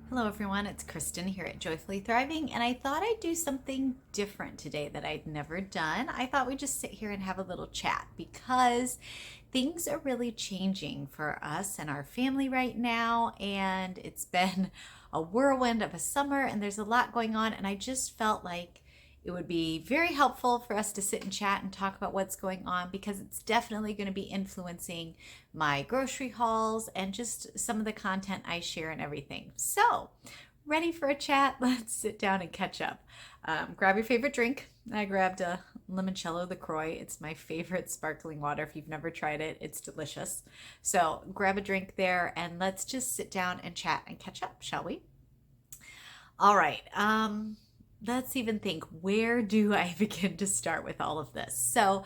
Hello, everyone. It's Kristen here at Joyfully Thriving, and I thought I'd do something different today that I'd never done. I thought we'd just sit here and have a little chat because things are really changing for us and our family right now, and it's been a whirlwind of a summer, and there's a lot going on, and I just felt like it would be very helpful for us to sit and chat and talk about what's going on because it's definitely going to be influencing my grocery hauls and just some of the content I share and everything. So, ready for a chat? Let's sit down and catch up. Grab your favorite drink. I grabbed a limoncello LaCroix. It's my favorite sparkling water. If you've never tried it, it's delicious. So, grab a drink there and let's just sit down and chat and catch up, shall we? All right. Let's even think, where do I begin to start with all of this? So,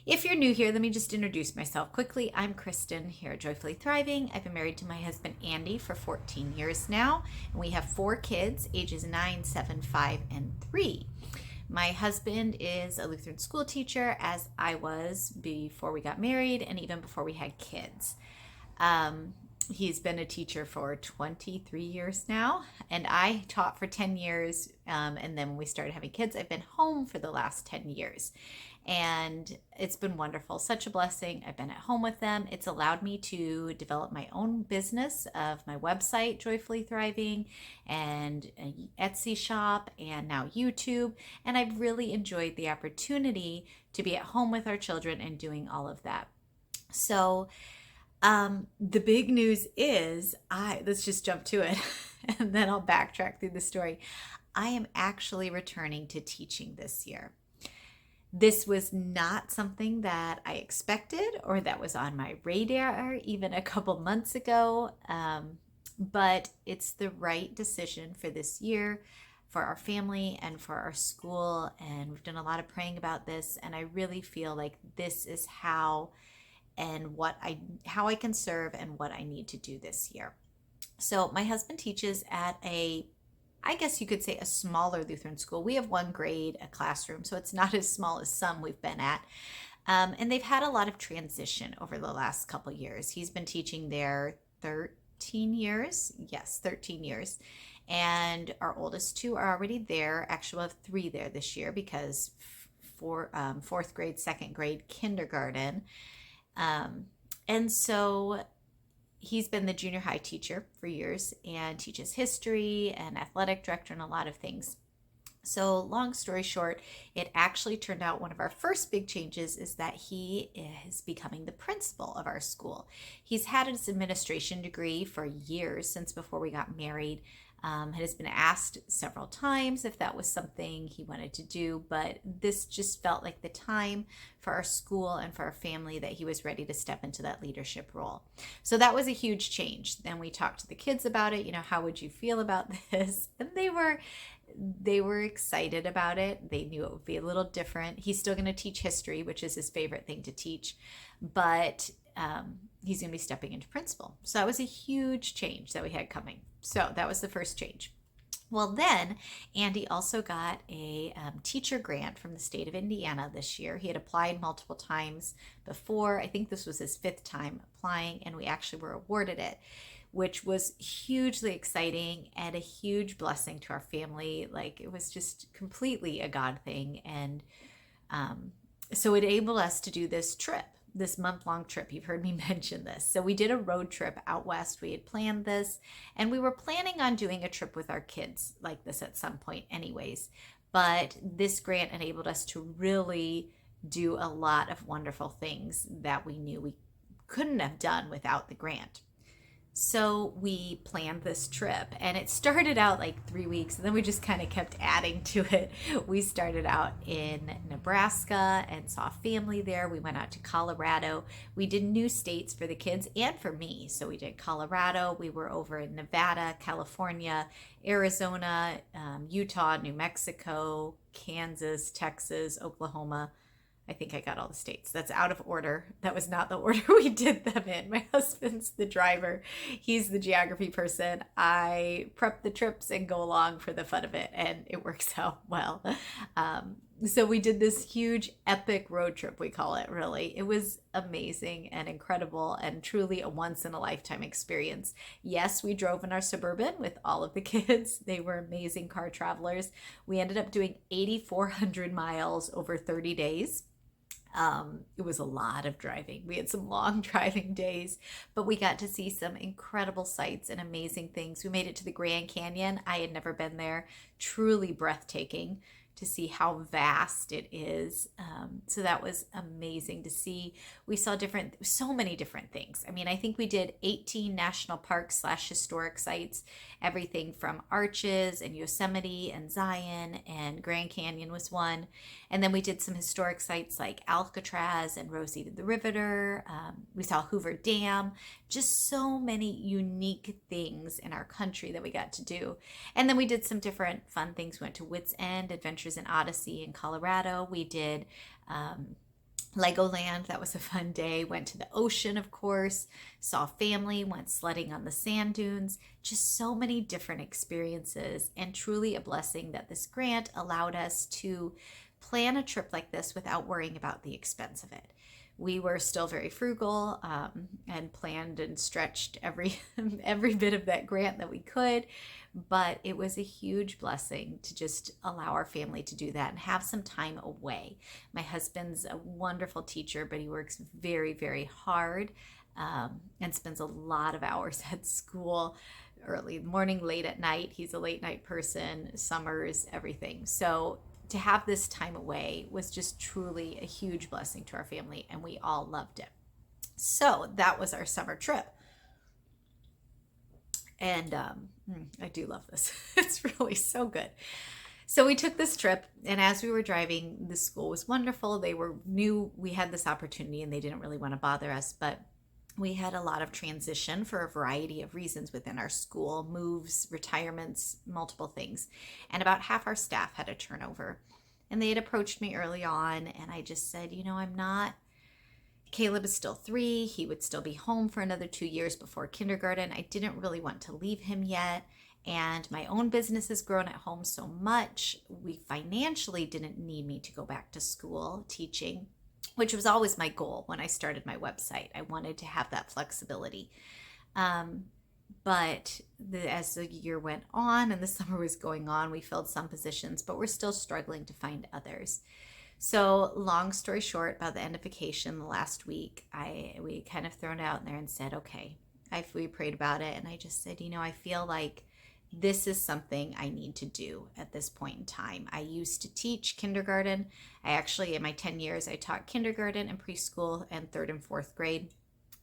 if you're new here, let me just introduce myself quickly. I'm Kristen here at Joyfully Thriving. I've been married to my husband Andy for 14 years now, and we have 4 kids, ages 9, 7, 5, and 3. My husband is a Lutheran school teacher, as I was before we got married and even before we had kids. Um, he's been a teacher for 23 years now, and I taught for 10 years. And then when we started having kids, I've been home for the last 10 years. And it's been wonderful, such a blessing. I've been at home with them. It's allowed me to develop my own business of my website, Joyfully Thriving, and Etsy shop, and now YouTube. And I've really enjoyed the opportunity to be at home with our children and doing all of that. So, the big news is let's just jump to it and then I'll backtrack through the story. I am actually returning to teaching this year. This was not something that I expected or that was on my radar even a couple months ago, but it's the right decision for this year, for our family, and for our school. And we've done a lot of praying about this, and I really feel like this is how I can serve and what I need to do this year. So my husband teaches at I guess you could say a smaller Lutheran school. We have one grade, a classroom, so it's not as small as some we've been at. And they've had a lot of transition over the last couple years. He's been teaching there 13 years. Yes, 13 years. And our oldest 2 are already there. Actually, we'll have 3 there this year because for fourth grade, second grade, kindergarten. Um, and so he's been the junior high teacher for years and teaches history and athletic director and a lot of things. So, long story short, it actually turned out one of our first big changes is that he is becoming the principal of our school. He's had his administration degree for years, since before we got married. Has been asked several times if that was something he wanted to do, but this just felt like the time for our school and for our family that he was ready to step into that leadership role. So that was a huge change. Then we talked to the kids about it. How would you feel about this? And they were excited about it. They knew it would be a little different. He's still going to teach history, which is his favorite thing to teach, but he's going to be stepping into principal. So that was a huge change that we had coming. So that was the first change. Well, then Andy also got a teacher grant from the state of Indiana this year. He had applied multiple times before. I think this was his 5th time applying, and we actually were awarded it, which was hugely exciting and a huge blessing to our family. Like, it was just completely a God thing. And so it enabled us to do this month-long trip. You've heard me mention this. So we did a road trip out west. We had planned this, and we were planning on doing a trip with our kids like this at some point anyways. But this grant enabled us to really do a lot of wonderful things that we knew we couldn't have done without the grant. So we planned this trip, and it started out like 3 weeks, and then we just kind of kept adding to it. We started out in Nebraska and saw family there. We went out to Colorado. We did new states for the kids and for me. So we did Colorado. We were over in Nevada, California, Arizona, Utah, New Mexico, Kansas, Texas, Oklahoma. I think I got all the states. That's out of order. That was not the order we did them in. My husband's the driver. He's the geography person. I prep the trips and go along for the fun of it, and it works out well. So we did this huge epic road trip, we call it, really. It was amazing and incredible and truly a once in a lifetime experience. Yes, we drove in our Suburban with all of the kids. They were amazing car travelers. We ended up doing 8,400 miles over 30 days. It was a lot of driving. We had some long driving days, but we got to see some incredible sights and amazing things. We made it to the Grand Canyon. I had never been there. Truly breathtaking to see how vast it is. So that was amazing to see. We saw so many different things. I mean, I think we did 18 national parks slash historic sites, everything from Arches and Yosemite and Zion, and Grand Canyon was one. And then we did some historic sites like Alcatraz and Rosita the Riveter. We saw Hoover Dam, just so many unique things in our country that we got to do. And then we did some different fun things. We went to Wits End, Adventures in Odyssey in Colorado. We did Legoland. That was a fun day. Went to the ocean, of course, saw family, went sledding on the sand dunes. Just so many different experiences, and truly a blessing that this grant allowed us to plan a trip like this without worrying about the expense of it. We were still very frugal, and planned and stretched every every bit of that grant that we could, but it was a huge blessing to just allow our family to do that and have some time away. My husband's a wonderful teacher, but he works very, very hard, and spends a lot of hours at school, early in the morning, late at night. He's a late night person, summers, everything. So to have this time away was just truly a huge blessing to our family, and we all loved it. So that was our summer trip. And I do love this. It's really so good. So we took this trip, and as we were driving, the school was wonderful. They knew we had this opportunity, and they didn't really want to bother us, but we had a lot of transition for a variety of reasons within our school, moves, retirements, multiple things. And about half our staff had a turnover. And they had approached me early on, and I just said, Caleb is still 3. He would still be home for another 2 years before kindergarten. I didn't really want to leave him yet. And my own business has grown at home so much. We financially didn't need me to go back to school teaching, which was always my goal when I started my website. I wanted to have that flexibility. But as the year went on and the summer was going on, we filled some positions, but we're still struggling to find others. So long story short, by the end of vacation, the last week, we kind of thrown it out there and said, okay, we prayed about it. And I just said, I feel like this is something I need to do at this point in time. I used to teach kindergarten. I actually, in my 10 years, I taught kindergarten and preschool and 3rd and 4th grade.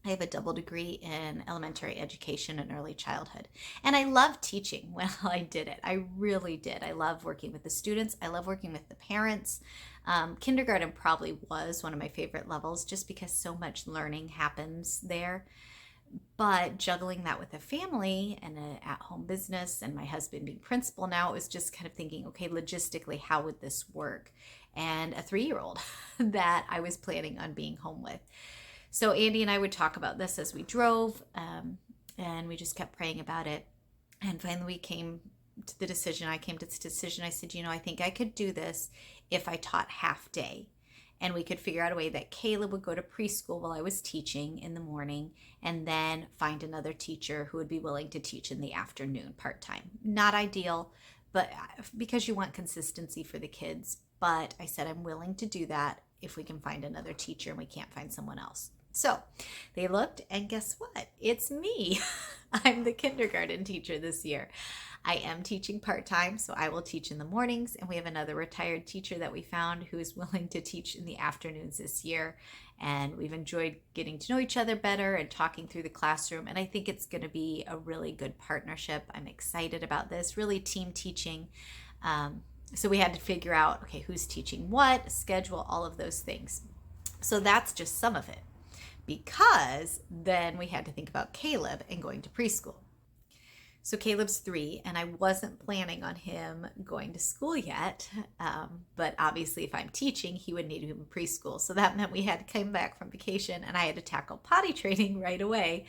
I have a double degree in elementary education and early childhood. And I loved teaching when I did it. I really did. I love working with the students. I love working with the parents. Kindergarten probably was one of my favorite levels just because so much learning happens there. But juggling that with a family and an at-home business and my husband being principal now, it was just kind of thinking, okay, logistically, how would this work? And a 3-year-old that I was planning on being home with. So Andy and I would talk about this as we drove, and we just kept praying about it. And finally we came to the decision. I came to this decision. I said, I think I could do this if I taught half day. And we could figure out a way that Caleb would go to preschool while I was teaching in the morning, and then find another teacher who would be willing to teach in the afternoon part-time. Not ideal, but because you want consistency for the kids. But I said, I'm willing to do that if we can find another teacher and we can't find someone else. So they looked, and guess what? It's me. I'm the kindergarten teacher this year. I am teaching part-time, so I will teach in the mornings, and we have another retired teacher that we found who is willing to teach in the afternoons this year. And we've enjoyed getting to know each other better and talking through the classroom, and I think it's going to be a really good partnership. I'm excited about this, really team teaching. So we had to figure out, okay, who's teaching what, schedule, all of those things. So that's just some of it, because then we had to think about Caleb and going to preschool. So Caleb's 3, and I wasn't planning on him going to school yet. But obviously if I'm teaching, he would need him in preschool. So that meant we had to come back from vacation, and I had to tackle potty training right away,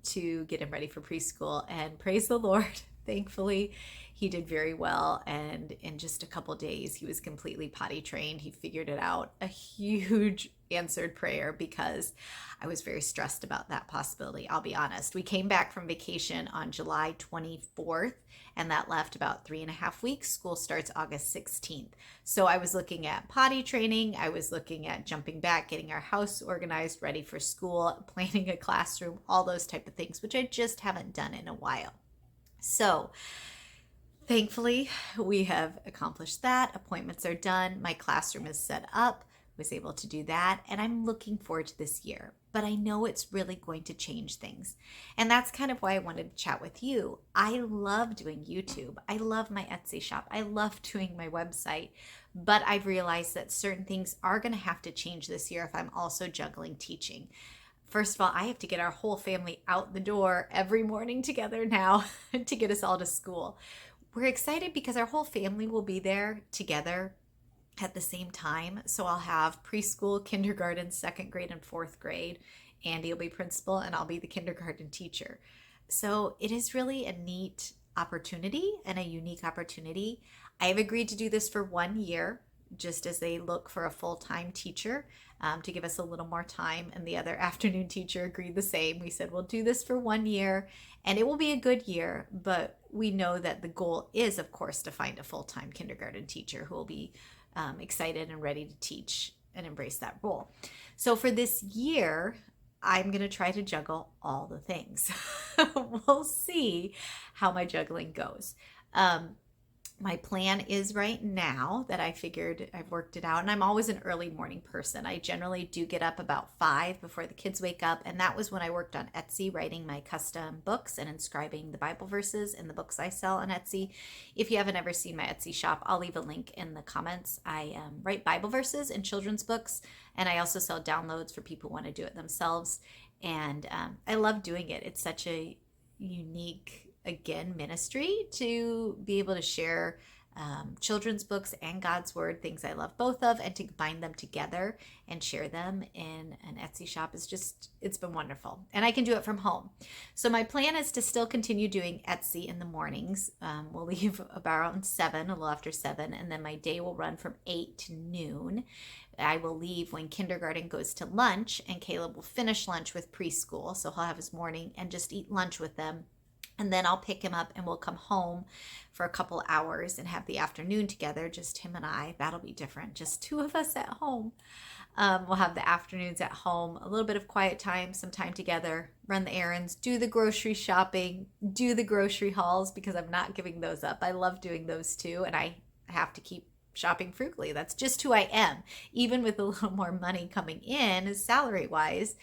to get him ready for preschool. And praise the Lord, Thankfully, he did very well. And in just a couple days, he was completely potty trained. He figured it out. A huge answered prayer because I was very stressed about that possibility. I'll be honest. We came back from vacation on July 24th, and that left about 3.5 weeks. School starts August 16th. So I was looking at potty training. I was looking at jumping back, getting our house organized, ready for school, planning a classroom, all those type of things, which I just haven't done in a while. So thankfully, we have accomplished that. Appointments are done. My classroom is set up. Was able to do that. And I'm looking forward to this year. But I know it's really going to change things. And that's kind of why I wanted to chat with you. I love doing YouTube. I love my Etsy shop. I love doing my website. But I've realized that certain things are going to have to change this year if I'm also juggling teaching. First of all, I have to get our whole family out the door every morning together now to get us all to school. We're excited because our whole family will be there together at the same time. So I'll have preschool, kindergarten, second grade, and fourth grade. Andy will be principal, and I'll be the kindergarten teacher. So it is really a neat opportunity and a unique opportunity. I have agreed to do this for 1 year, just as they look for a full-time teacher to give us a little more time. And the other afternoon teacher agreed the same. We said, we'll do this for 1 year and it will be a good year, but we know that the goal is, of course, to find a full-time kindergarten teacher who will be excited and ready to teach and embrace that role. So for this year, I'm going to try to juggle all the things. We'll see how my juggling goes. My plan is right now that I figured I've worked it out, and I'm always an early morning person. I generally do get up about 5 before the kids wake up, and that was when I worked on Etsy, writing my custom books and inscribing the Bible verses in the books I sell on Etsy. If you haven't ever seen my Etsy shop, I'll leave a link in the comments. I write Bible verses and children's books, and I also sell downloads for people who want to do it themselves, and I love doing it. It's such a unique, again, ministry to be able to share children's books and God's word, things I love both of, and to bind them together and share them in an Etsy shop is just, it's been wonderful. And I can do it from home. So my plan is to still continue doing Etsy in the mornings. We'll leave about 7, a little after 7, and then my day will run from 8 to noon. I will leave when kindergarten goes to lunch, and Caleb will finish lunch with preschool. So he'll have his morning and just eat lunch with them. And then I'll pick him up and we'll come home for a couple hours and have the afternoon together, just him and I. That'll be different, just 2 of us at home. We'll have the afternoons at home, a little bit of quiet time, some time together, run the errands, do the grocery shopping, do the grocery hauls, because I'm not giving those up. I love doing those too, and I have to keep shopping frugally. That's just who I am. Even with a little more money coming in salary wise,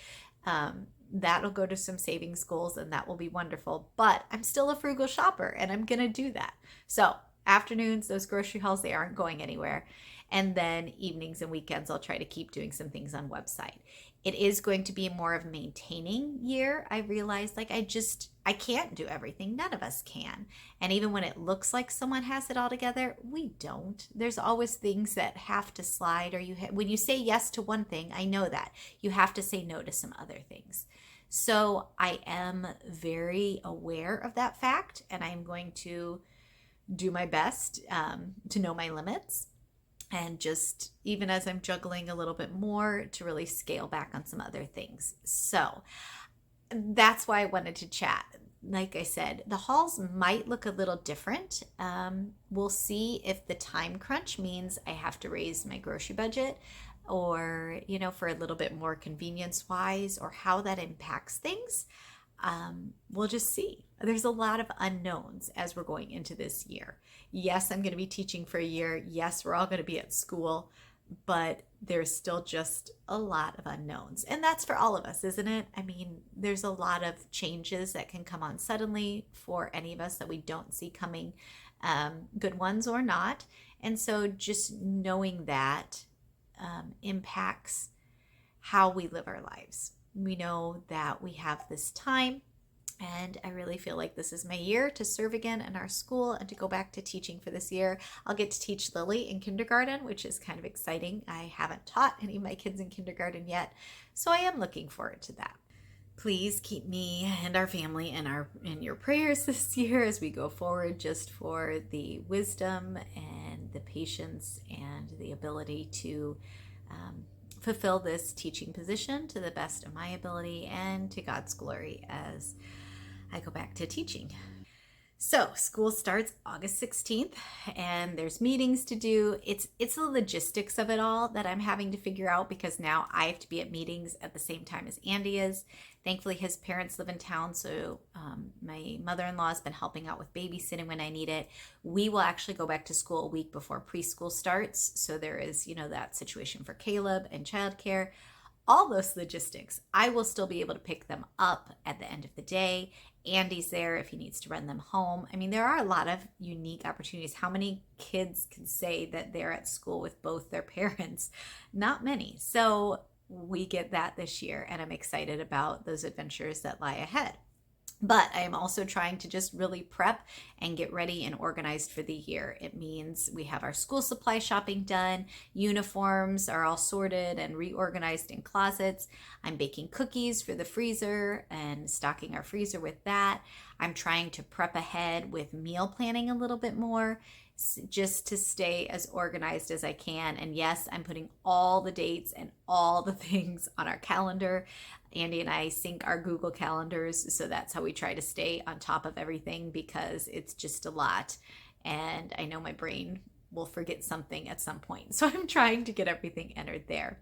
that'll go to some savings goals, and that will be wonderful. But I'm still a frugal shopper, and I'm going to do that. So afternoons, those grocery hauls, they aren't going anywhere. And then evenings and weekends, I'll try to keep doing some things on website. It is going to be more of a maintaining year. I realized I can't do everything. None of us can. And even when it looks like someone has it all together, we don't. There's always things that have to slide, or when you say yes to one thing, I know that you have to say no to some other things. So I am very aware of that fact, and I'm going to do my best to know my limits, and just, even as I'm juggling a little bit more, to really scale back on some other things. So that's why I wanted to chat. Like I said, the hauls might look a little different. We'll see if the time crunch means I have to raise my grocery budget, or, for a little bit more convenience wise, or how that impacts things. We'll just see. There's a lot of unknowns as we're going into this year. Yes, I'm going to be teaching for a year. Yes, we're all going to be at school, but there's still just a lot of unknowns. And that's for all of us, isn't it? I mean, there's a lot of changes that can come on suddenly for any of us that we don't see coming, good ones or not. And so just knowing that impacts how we live our lives. We know that we have this time, and I really feel like this is my year to serve again in our school and to go back to teaching for this year. I'll get to teach Lily in kindergarten, which is kind of exciting. I haven't taught any of my kids in kindergarten yet, so I am looking forward to that. Please keep me and our family in your prayers this year as we go forward, just for the wisdom and the patience and the ability to um, fulfill this teaching position to the best of my ability and to God's glory as I go back to teaching. So school starts August 16th and there's meetings to do. It's the logistics of it all that I'm having to figure out, because now I have to be at meetings at the same time as Andy is. Thankfully, his parents live in town, so my mother-in-law has been helping out with babysitting when I need it. We will actually go back to school a week before preschool starts, so there is, that situation for Caleb and childcare. All those logistics, I will still be able to pick them up at the end of the day. Andy's there if he needs to run them home. I mean, there are a lot of unique opportunities. How many kids can say that they're at school with both their parents? Not many. So we get that this year, and I'm excited about those adventures that lie ahead. But I am also trying to just really prep and get ready and organized for the year. It means we have our school supply shopping done, uniforms are all sorted and reorganized in closets. I'm baking cookies for the freezer and stocking our freezer with that. I'm trying to prep ahead with meal planning a little bit more, just to stay as organized as I can. And yes, I'm putting all the dates and all the things on our calendar. Andy and I sync our Google calendars, so that's how we try to stay on top of everything, because it's just a lot. And I know my brain will forget something at some point. So I'm trying to get everything entered there.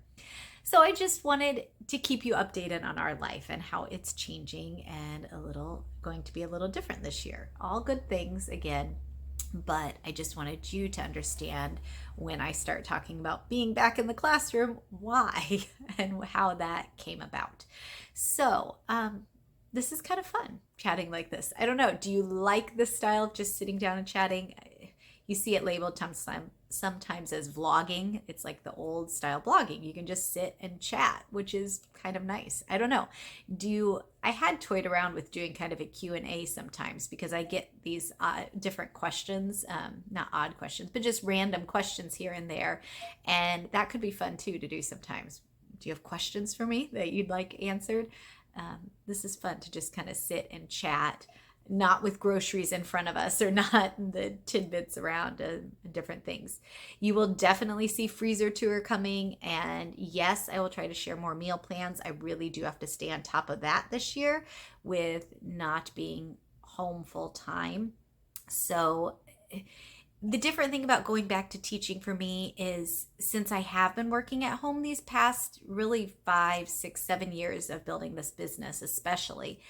So I just wanted to keep you updated on our life and how it's changing and going to be a little different this year. All good things again. But I just wanted you to understand, when I start talking about being back in the classroom, why and how that came about. So this is kind of fun, chatting like this. I don't know. Do you like this style of just sitting down and chatting? You see it labeled sometimes as vlogging. It's like the old style blogging. You can just sit and chat, which is kind of nice. I don't know. I had toyed around with doing kind of a Q&A sometimes, because I get these different questions, not odd questions, but just random questions here and there. And that could be fun too to do sometimes. Do you have questions for me that you'd like answered? This is fun to just kind of sit and chat, not with groceries in front of us or not the tidbits around different things. You will definitely see freezer tour coming. And yes, I will try to share more meal plans. I really do have to stay on top of that this year with not being home full time. So the different thing about going back to teaching for me is, since I have been working at home these past really 5, 6, 7 years of building this business, especially,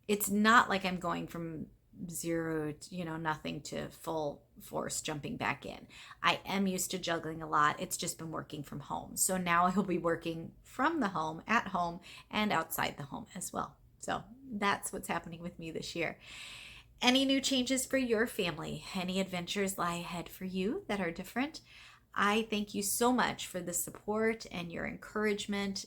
it's not like I'm going from zero to, nothing to full force jumping back in. I am used to juggling a lot. It's just been working from home. So now I'll be working from the home, at home, and outside the home as well. So that's what's happening with me this year. Any new changes for your family? Any adventures lie ahead for you that are different? I thank you so much for the support and your encouragement.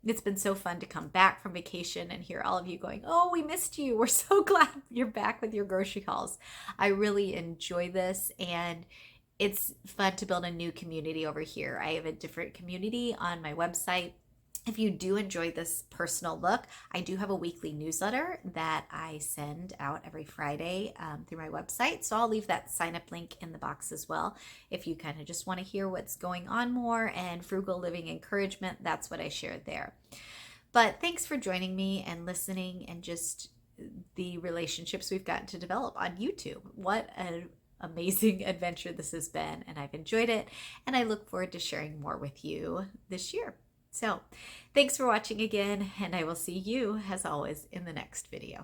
It's been so fun to come back from vacation and hear all of you going, "Oh, we missed you. We're so glad you're back with your grocery hauls." I really enjoy this, and it's fun to build a new community over here. I have a different community on my website. If you do enjoy this personal look, I do have a weekly newsletter that I send out every Friday through my website. So I'll leave that sign up link in the box as well. If you kind of just want to hear what's going on more and frugal living encouragement, that's what I shared there. But thanks for joining me and listening, and just the relationships we've gotten to develop on YouTube. What an amazing adventure this has been, and I've enjoyed it. And I look forward to sharing more with you this year. So thanks for watching again, and I will see you, as always, in the next video.